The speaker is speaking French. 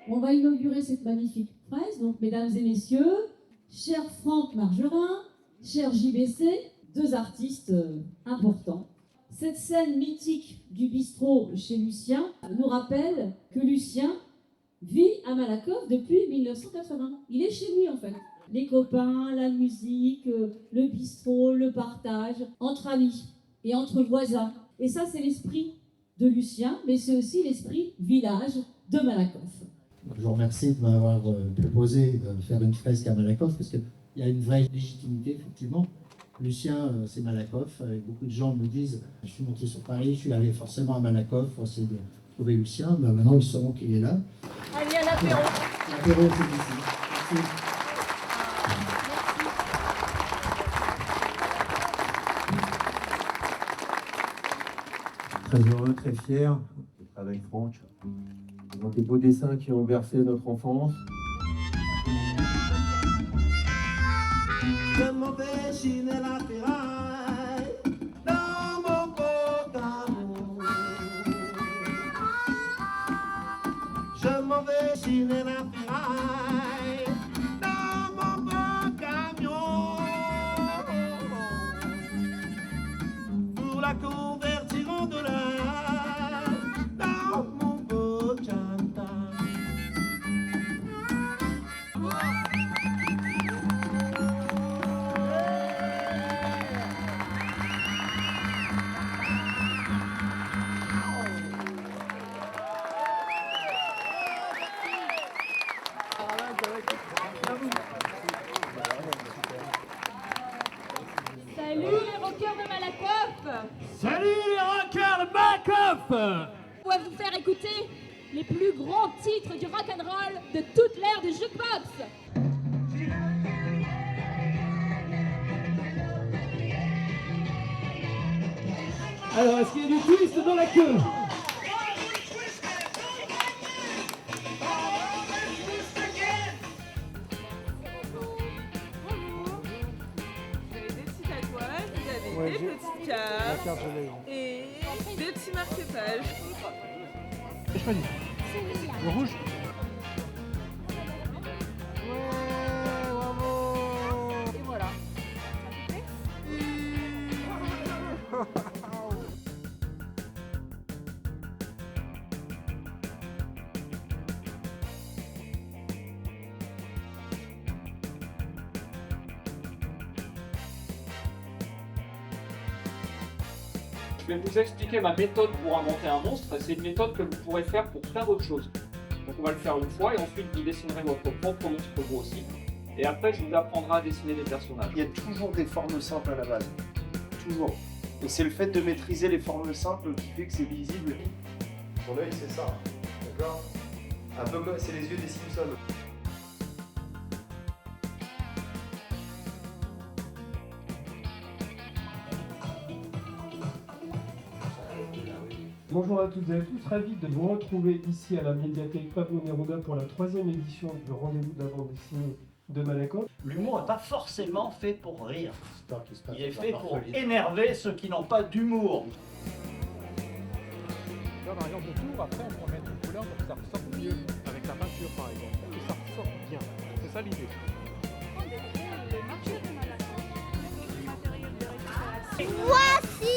On va inaugurer cette magnifique fresque. Donc, mesdames et messieurs, cher Franck Margerin, cher JBC, deux artistes importants. Cette scène mythique du bistrot chez Lucien nous rappelle que Lucien vit à Malakoff depuis 1980. Il est chez lui en fait. Les copains, la musique, le bistrot, le partage, entre amis et entre voisins. Et ça, c'est l'esprit de Lucien, mais c'est aussi l'esprit village de Malakoff. Je vous remercie de m'avoir proposé de faire une fresque à Malakoff, parce qu'il y a une vraie légitimité, effectivement. Lucien, c'est Malakoff. Beaucoup de gens me disent, je suis monté sur Paris, je suis allé forcément à Malakoff pour essayer de trouver Lucien. Mais maintenant, ils sauront qu'il est là. Allez, à l'apéro. L'apéro, c'est ici. Merci. Très heureux, très fier d'être avec Franck. Dans des beaux dessins qui ont bercé notre enfance. Je m'en vais chiner la ferraille dans mon beau d'amour. Je m'en vais chiner la ferraille dans mon beau camion. Pour la convertir en dollars dans mon beau Janta. Salut les rockers de Malakoff. Salut les rockers de Malakoff. On va vous faire écouter les plus grands titres du rock'n'roll de toute l'ère du jukebox. Alors, est-ce qu'il y a du twist dans la queue? Des petits tatouages, vous avez des petits cartes et des petits marque-pages. Je choisis. Le rouge. Et voilà. Je vais vous expliquer ma méthode pour inventer un monstre. C'est une méthode que vous pourrez faire pour plein d'autres choses. Donc on va le faire une fois et ensuite vous dessinerez votre propre monstre vous aussi. Et après je vous apprendrai à dessiner des personnages. Il y a toujours des formes simples à la base. Toujours. Et c'est le fait de maîtriser les formes simples qui fait que c'est visible. Ton œil, c'est ça. D'accord? Un peu comme c'est les yeux des Simpsons. Bonjour à toutes et à tous, ravi de vous retrouver ici à la médiathèque Pablo Neruda pour la 3e édition du rendez-vous de la bande dessinée de Malakoff. L'humour n'est pas forcément fait pour rire. Il est fait pour énerver ceux qui n'ont pas d'humour. Là, par exemple, autour, après, on pourrait mettre une couleur pour que ça ressorte mieux, avec la peinture par exemple, pour que ça ressorte bien. C'est ça l'idée. Voici